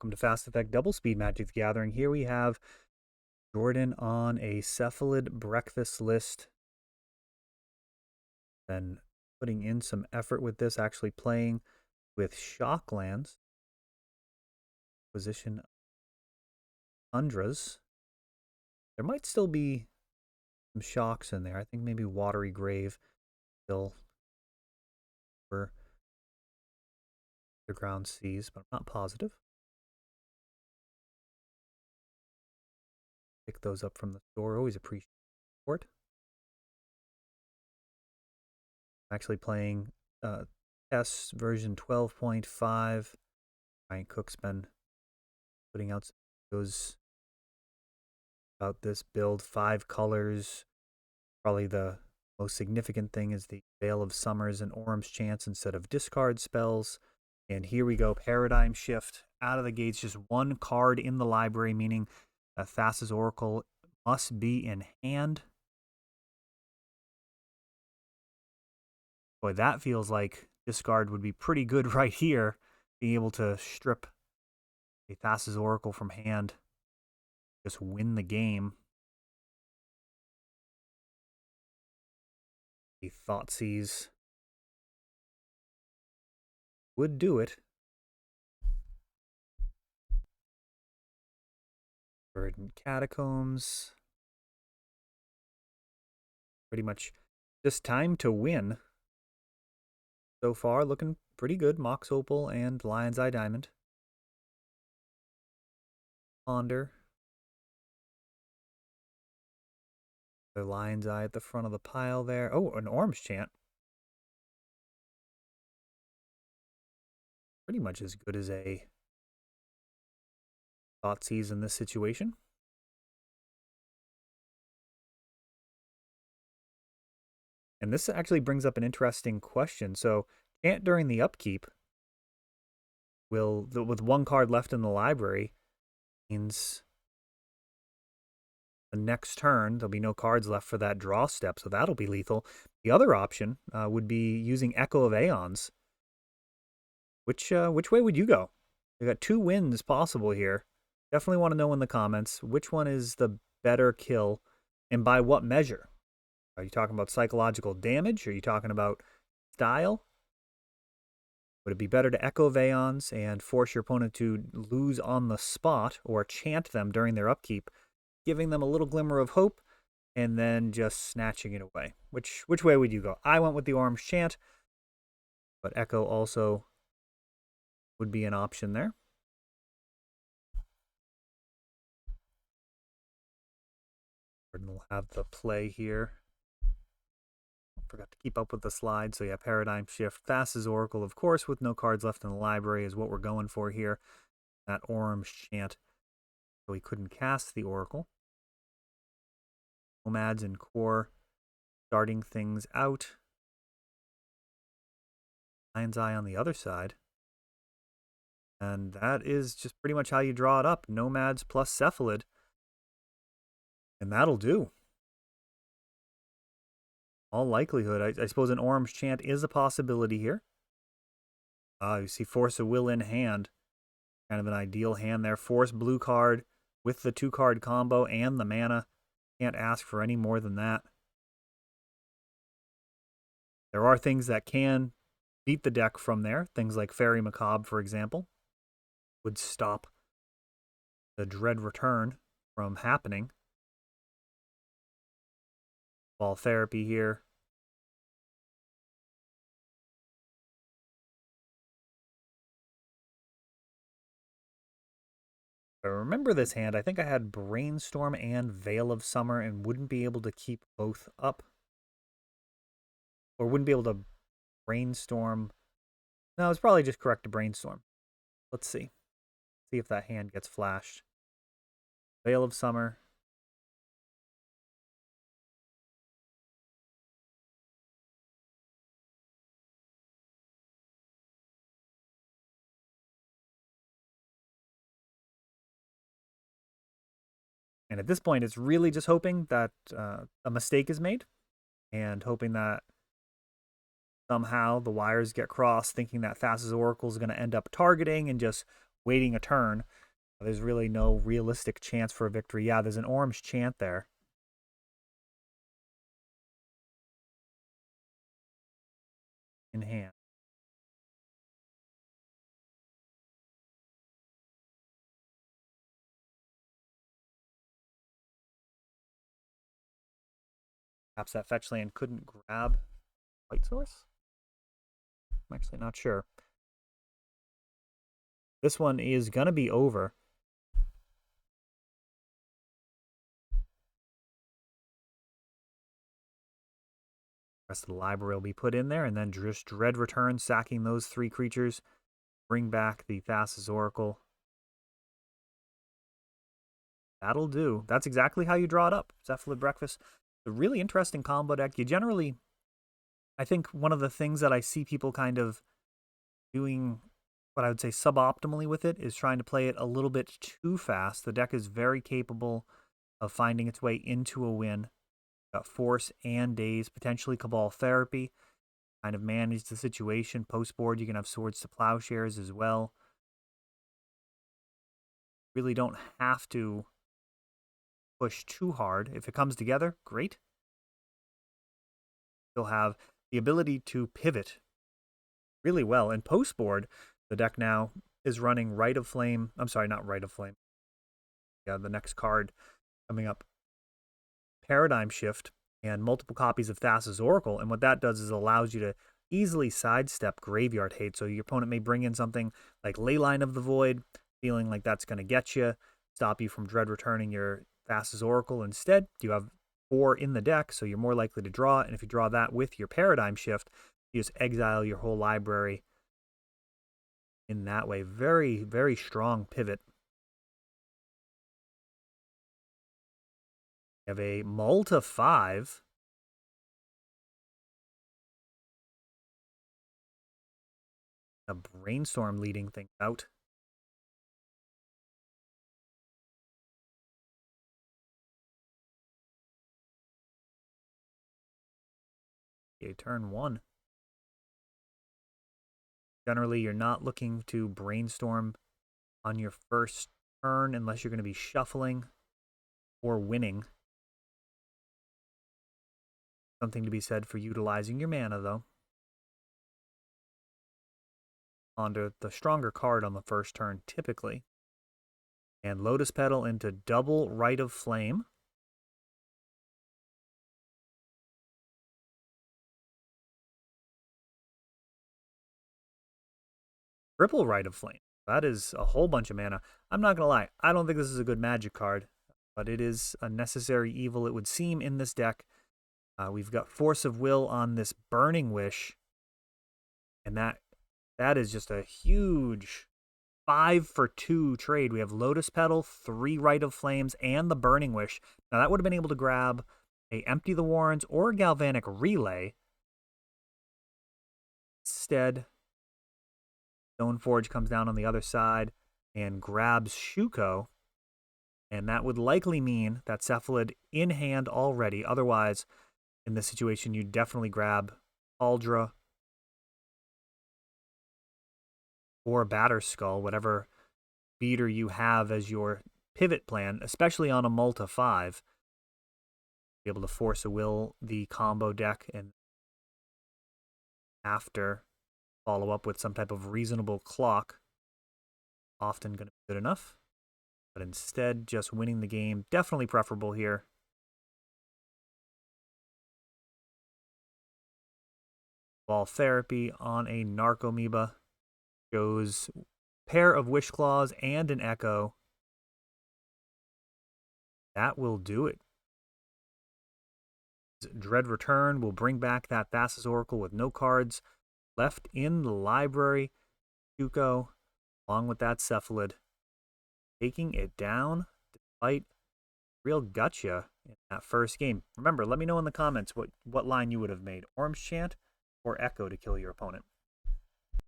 Welcome to Fast Effect Double Speed Magic the Gathering. Here we have Jordan on a Cephalid breakfast list. Then putting in some effort with this, actually playing with Shocklands. Position Tundras. There might still be some shocks in there. I think maybe Watery Grave still for Underground Seas, but I'm not positive. Pick those up from the store. Always appreciate support. I'm actually playing TES version 12.5. Ryan Cook's been putting out some videos about this build. 5 colors. Probably the most significant thing is the Veil of Summers and Orm's Chance instead of discard spells. And here we go, Paradigm Shift. Out of the gates, just one card in the library, meaning Thassa's Oracle must be in hand. Boy, that feels like discard would be pretty good right here. Being able to strip a Thassa's Oracle from hand. Just win the game. A Thoughtseize would do it. Verdant Catacombs. Pretty much just time to win. So far, looking pretty good. Mox Opal and Lion's Eye Diamond. Ponder. The Lion's Eye at the front of the pile there. Oh, an Orm's Chant. Pretty much as good as a Thoughtseize in this situation. And this actually brings up an interesting question. So, chant during the upkeep with one card left in the library, means the next turn there'll be no cards left for that draw step, so that'll be lethal. The other option would be using Echo of Aeons. Which way would you go? We got 2 wins possible here. Definitely want to know in the comments which one is the better kill and by what measure. Are you talking about psychological damage? Are you talking about style? Would it be better to Echo of Aeons and force your opponent to lose on the spot or chant them during their upkeep, giving them a little glimmer of hope, and then just snatching it away? Which way would you go? I went with the Orm's Chant, but Echo also would be an option there. We'll have the play here. Forgot to keep up with the slide. So yeah, Paradigm Shift. Thassa's Oracle, of course, with no cards left in the library is what we're going for here. That Orm's Chant. So he couldn't cast the Oracle. Nomads and Core starting things out. Lion's Eye on the other side. And that is just pretty much how you draw it up. Nomads plus Cephalid. And that'll do. All likelihood, I suppose an Orm's Chant is a possibility here. You see Force of Will in hand. Kind of an ideal hand there. Force blue card with the 2-card combo and the mana. Can't ask for any more than that. There are things that can beat the deck from there. Things like Fairy Macabre, for example, would stop the Dread Return from happening. Ball Therapy here. If I remember this hand, I think I had Brainstorm and Veil of Summer and wouldn't be able to keep both up. Or wouldn't be able to Brainstorm. No, it's probably just correct to Brainstorm. Let's see. See if that hand gets flashed. Veil of Summer. And at this point, it's really just hoping that a mistake is made and hoping that somehow the wires get crossed, thinking that Thassa's Oracle is going to end up targeting and just waiting a turn. There's really no realistic chance for a victory. Yeah, there's an orange chant there. In hand. Perhaps that fetch land couldn't grab White Source? I'm actually not sure. This one is going to be over. The rest of the library will be put in there, and then just Dread Return, sacking those 3 creatures. Bring back the Thassa's Oracle. That'll do. That's exactly how you draw it up. Cephalid Breakfast. A really interesting combo deck. You generally, I think one of the things that I see people kind of doing what I would say suboptimally with it is trying to play it a little bit too fast. The deck is very capable of finding its way into a win. Got Force and Daze, potentially Cabal Therapy. Kind of manage the situation. Post board, you can have Swords to Plowshares as well. Really don't have to push too hard. If it comes together, great. You'll have the ability to pivot really well. And post board, the deck now is running Rite of Flame. I'm sorry, not Rite of Flame. Yeah, the next card coming up. Paradigm Shift and multiple copies of Thassa's Oracle. And what that does is it allows you to easily sidestep Graveyard Hate. So your opponent may bring in something like Leyline of the Void, feeling like that's going to get you, stop you from Dread returning your Thassa's Oracle. Instead, you have 4 in the deck, so you're more likely to draw it. And if you draw that with your Paradigm Shift, you just exile your whole library in that way. Very, very strong pivot. You have a Malta 5. A Brainstorm leading things out. Okay, turn 1. Generally, you're not looking to brainstorm on your first turn unless you're going to be shuffling or winning. Something to be said for utilizing your mana, though. Onto the stronger card on the first turn, typically. And Lotus Petal into double Rite of Flame. Triple Rite of Flame. That is a whole bunch of mana. I'm not going to lie. I don't think this is a good Magic card, but it is a necessary evil, it would seem, in this deck. We've got Force of Will on this Burning Wish, and that is just a huge 5-for-2 trade. We have Lotus Petal, 3 Rite of Flames, and the Burning Wish. Now, that would have been able to grab a Empty the Warrens or a Galvanic Relay. Instead, Stoneforge comes down on the other side and grabs Shuko, and that would likely mean that Cephalid in hand already. Otherwise, in this situation, you definitely grab Aldra or Batterskull, whatever beater you have as your pivot plan, especially on a Malta 5. Be able to Force a Will the combo deck and after follow up with some type of reasonable clock. Often going to be good enough. But instead, just winning the game, definitely preferable here. Ball Therapy on a Narcomoeba. Goes pair of Wish Claws and an Echo. That will do it. Dread Return will bring back that Thassa's Oracle with no cards left in the library. Shuko, along with that Cephalid, taking it down despite real gutcha in that first game. Remember, let me know in the comments what line you would have made. Orange Chant or Echo to kill your opponent.